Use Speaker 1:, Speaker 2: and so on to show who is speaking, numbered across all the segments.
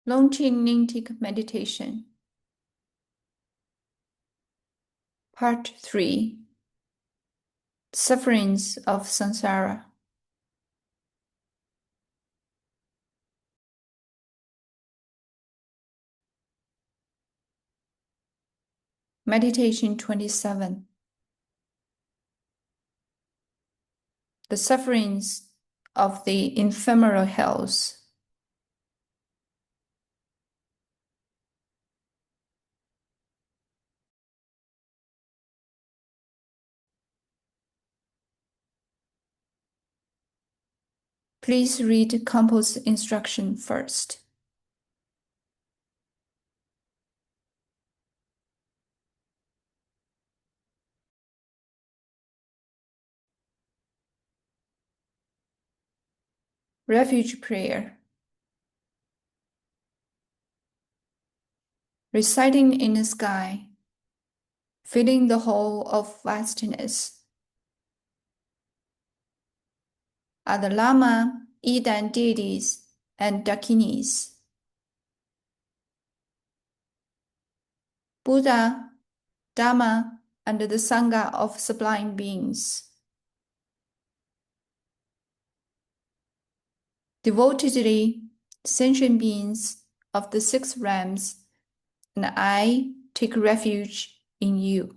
Speaker 1: Longinentic Meditation. Part 3. Sufferings of Samsara. Meditation 27. The sufferings of the ephemeral hells. Please read Compo's instruction first. Refuge Prayer. Reciting in the sky, filling the whole of vastness, are the Lama, Idan deities, and Dakinis. Buddha, Dhamma, and the Sangha of sublime beings. Devotedly, sentient beings of the 6 realms, and I take refuge in you.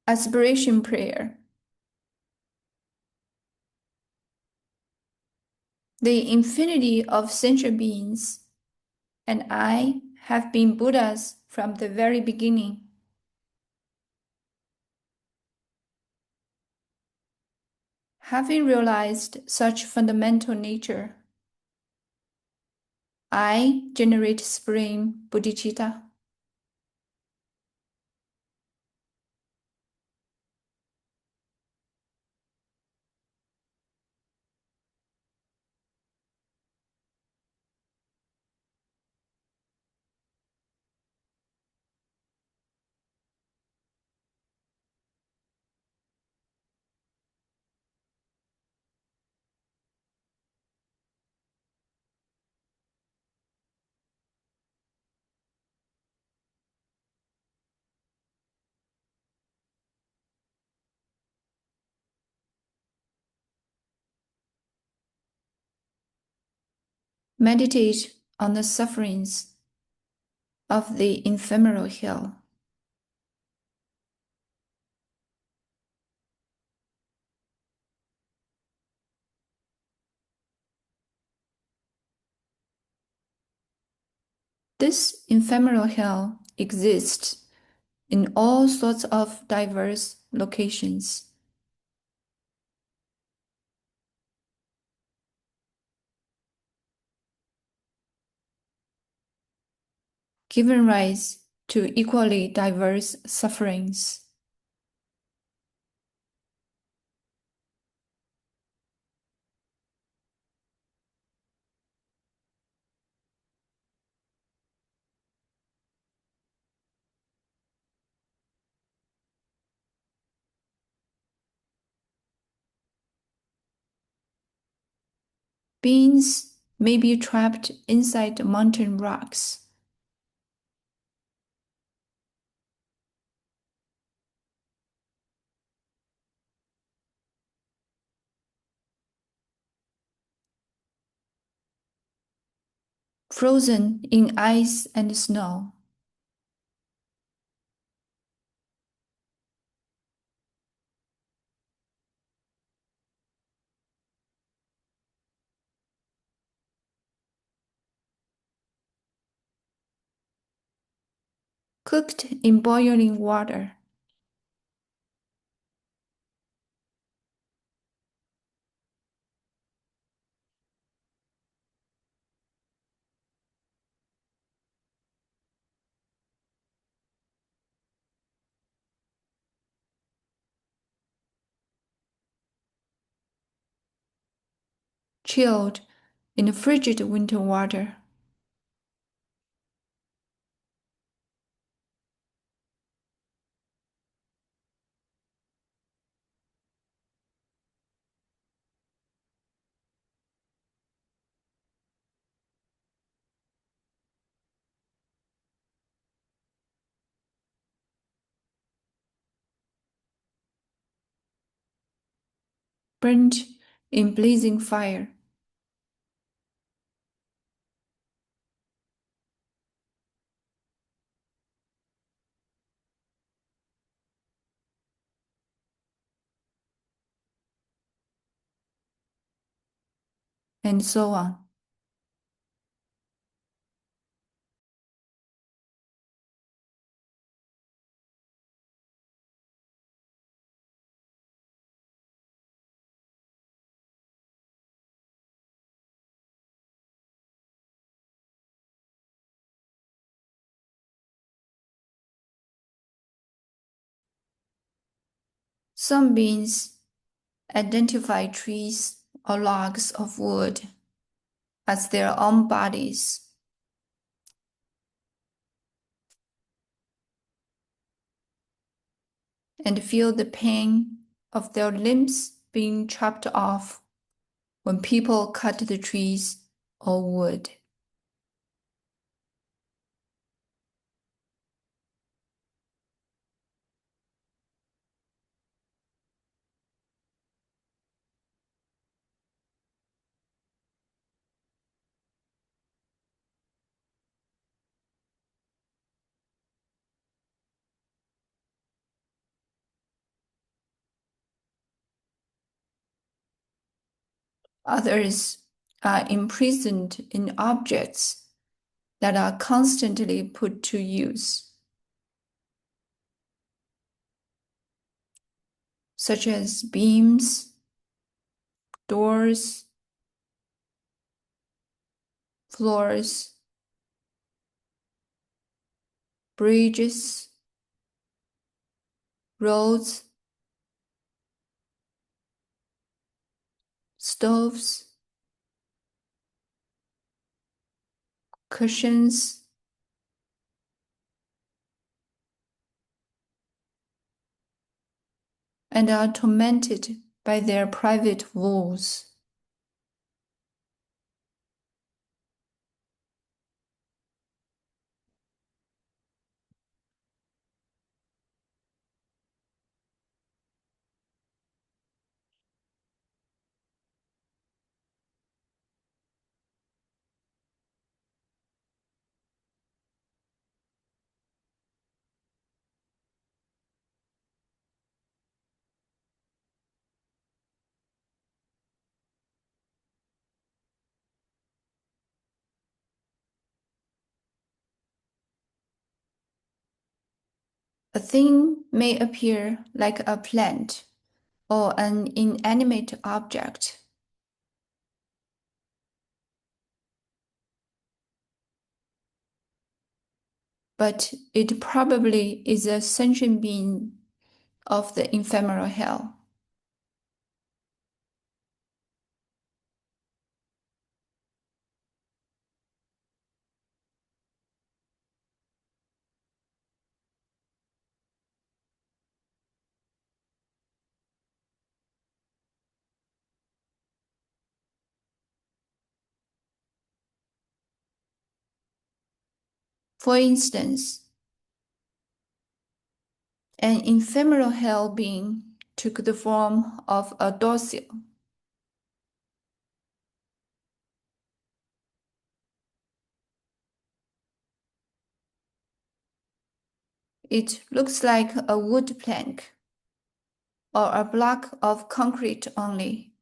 Speaker 1: Aspiration Prayer. The infinity of sentient beings and I have been Buddhas from the very beginning. Having realized such fundamental nature, I generate supreme bodhicitta. Meditate on the sufferings of the ephemeral hell. This ephemeral hell exists in all sorts of diverse locations. Giving rise to equally diverse sufferings. Beings may be trapped inside mountain rocks. Frozen in ice and snow. Cooked in boiling water. chilled in frigid winter water. Burnt in blazing fire. And so on. Some beings identify trees or logs of wood as their own bodies. And feel the pain of their limbs being chopped off when people cut the trees or wood. Others are imprisoned in objects that are constantly put to use, such as beams, doors, floors, bridges, roads, stoves, cushions, and are tormented by their private woes. A thing may appear like a plant or an inanimate object, but it probably is a sentient being of the ephemeral hell. For instance, an ephemeral hell being took the form of a docile. It looks like a wood plank or a block of concrete only.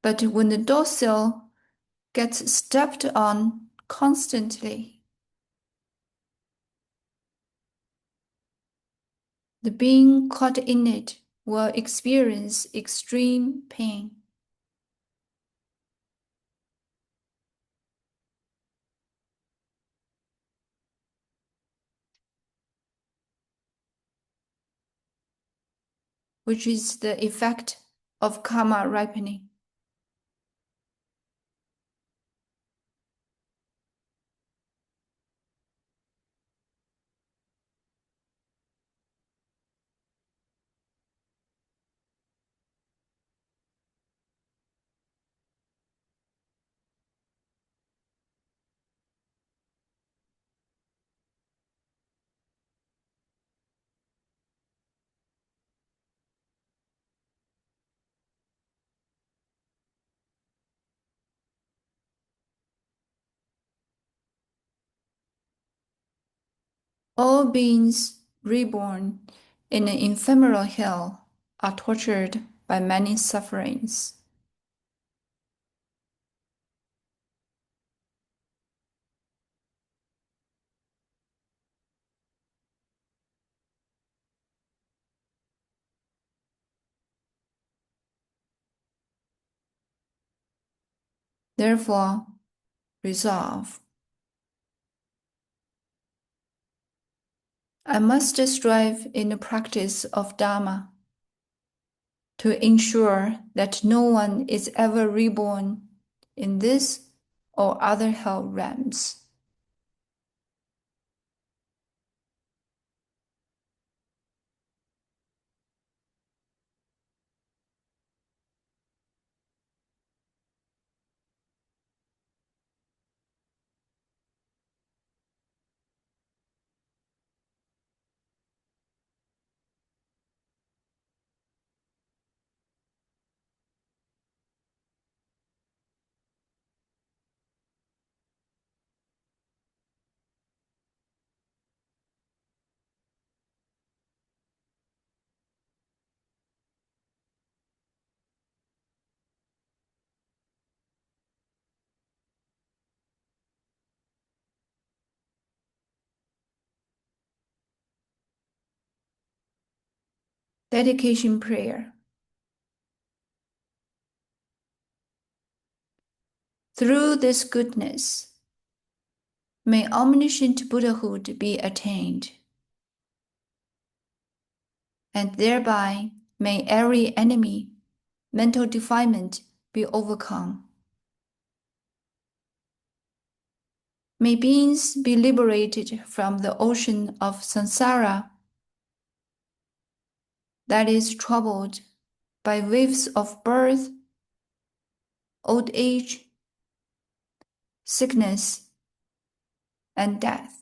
Speaker 1: But when the docile gets stepped on constantly, the being caught in it will experience extreme pain. which is the effect of karma ripening. All beings reborn in an ephemeral hell are tortured by many sufferings. Therefore, resolve. I must strive in the practice of Dharma to ensure that no one is ever reborn in this or other hell realms. Dedication prayer. Through this goodness, may omniscient Buddhahood be attained, and thereby may every enemy, mental defilement be overcome. May beings be liberated from the ocean of samsara that is troubled by waves of birth, old age, sickness, and death.